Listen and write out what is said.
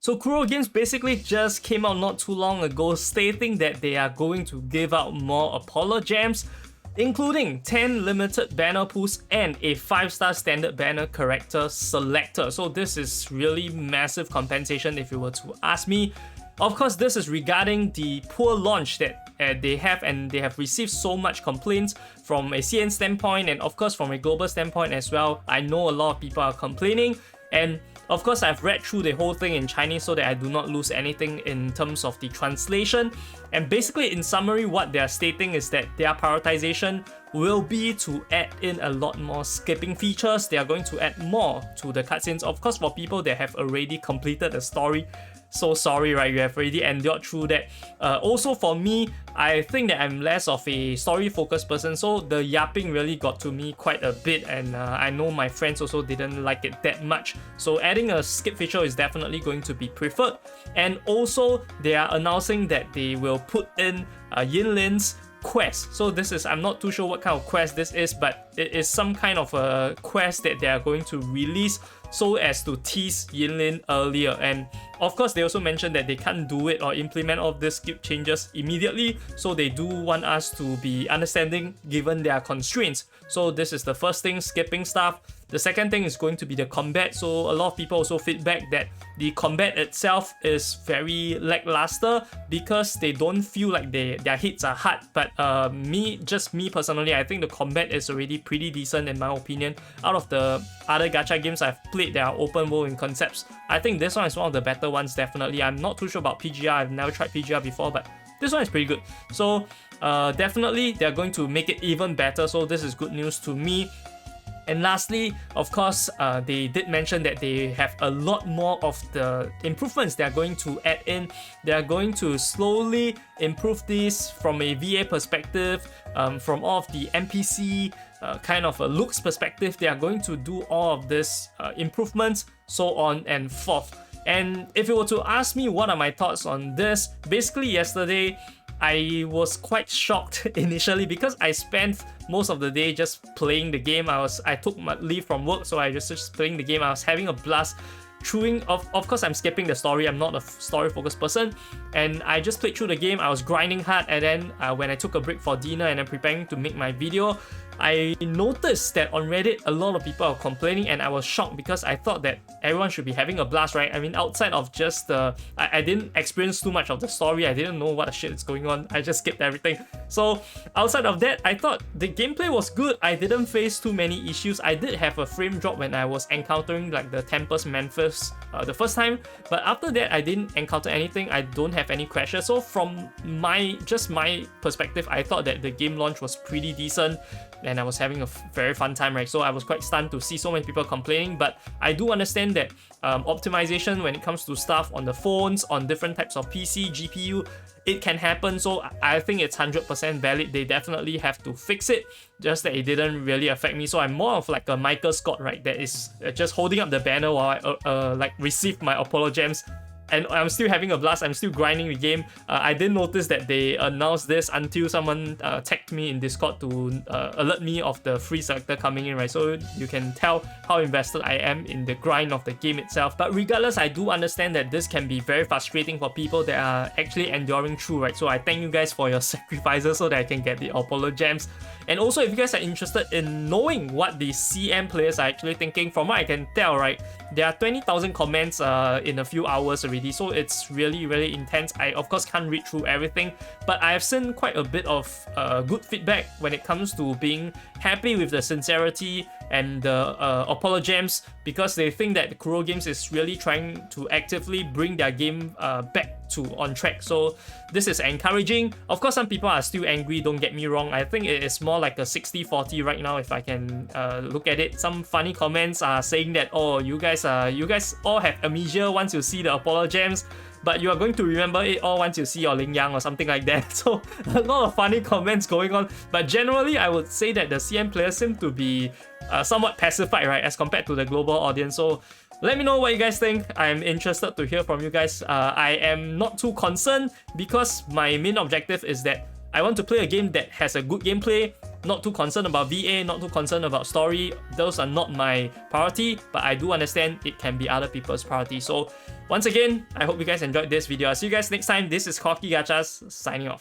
So Kuro Games basically just came out not too long ago stating that they are going to give out more APOLOGEMS, including 10 limited banner pools and a 5-star standard banner character selector. So this is really massive compensation if you were to ask me. Of course, this is regarding the poor launch that they have, and they have received so much complaints from a CN standpoint and of course from a global standpoint as well. I know a lot of people are complaining, and of course I've read through the whole thing in Chinese so that I do not lose anything in terms of the translation. And basically in summary, what they are stating is that their prioritization will be to add in a lot more skipping features. They are going to add more to the cutscenes. Of course, for people that have already completed the story, so sorry, right? You have already endured through that. Also for me, I think that I'm less of a story-focused person, so the yapping really got to me quite a bit, and I know my friends also didn't like it that much. So adding a skip feature is definitely going to be preferred. And also, they are announcing that they will put in Yinlin's quest. So this is, I'm not too sure what kind of quest this is, but it is some kind of a quest that they are going to release so as to tease Yinlin earlier. And of course, they also mentioned that they can't do it or implement all of these skip changes immediately, so they do want us to be understanding given their constraints. So this is the first thing, skipping stuff. The second thing is going to be the combat. So a lot of people also feedback that the combat itself is very lackluster because they don't feel like their hits are hard. But me personally, I think the combat is already pretty decent in my opinion. Out of the other gacha games I've played that are open world in concepts, I think this one is one of the better ones definitely. I'm not too sure about PGR, I've never tried PGR before, but this one is pretty good. So definitely they're going to make it even better, so this is good news to me. And lastly, of course, they did mention that they have a lot more of the improvements they're going to add in. They're going to slowly improve this from a VA perspective, from all of the NPC kind of a looks perspective. They are going to do all of this improvements, so on and forth. And if you were to ask me what are my thoughts on this, basically yesterday, I was quite shocked initially because I spent most of the day just playing the game. I took my leave from work, so I was just playing the game. I was having a blast. Of course, I'm skipping the story. I'm not a story-focused person, and I just played through the game. I was grinding hard, and then when I took a break for dinner and I'm preparing to make my video, I noticed that on Reddit a lot of people are complaining, and I was shocked because I thought that everyone should be having a blast, right? I mean, outside of just the I didn't experience too much of the story. I didn't know what the shit is going on. I just skipped everything. So outside of that, I thought the gameplay was good. I didn't face too many issues. I did have a frame drop when I was encountering like the Tempest Memphis the first time, but after that I didn't encounter anything. I don't have any crashes. So from my perspective, I thought that the game launch was pretty decent, and I was having a very fun time, right? So I was quite stunned to see so many people complaining, but I do understand that optimization when it comes to stuff on the phones, on different types of PC, GPU, it can happen. So I think it's 100% valid. They definitely have to fix it, just that it didn't really affect me. So I'm more of like a Michael Scott, right? That is just holding up the banner while I like receive my APOLOGEMS. And I'm still having a blast. I'm still grinding the game. I didn't notice that they announced this until someone tagged me in Discord to alert me of the free selector coming in, right? So you can tell how invested I am in the grind of the game itself. But regardless, I do understand that this can be very frustrating for people that are actually enduring through, right? So I thank you guys for your sacrifices so that I can get the APOLOGEMS. And also, if you guys are interested in knowing what the CM players are actually thinking, from what I can tell, right, there are 20,000 comments in a few hours already, so it's really intense. I of course can't read through everything, but I have seen quite a bit of good feedback when it comes to being happy with the sincerity and the APOLOGEMS, because they think that Kuro Games is really trying to actively bring their game back to on track. So this is encouraging. Of course, some people are still angry, don't get me wrong. I think it is more like a 60-40 right now if I can look at it. Some funny comments are saying that, oh, you guys all have amnesia once you see the APOLOGEMS, but you are going to remember it all once you see your Ling Yang or something like that. So a lot of funny comments going on, but generally I would say that the CM players seem to be somewhat pacified, right, as compared to the global audience. So let me know what you guys think. I'm interested to hear from you guys. I am not too concerned because my main objective is that I want to play a game that has a good gameplay, not too concerned about VA, not too concerned about story. Those are not my priority, but I do understand it can be other people's priority. So once again, I hope you guys enjoyed this video. I'll see you guys next time. This is Corky Gachas signing off.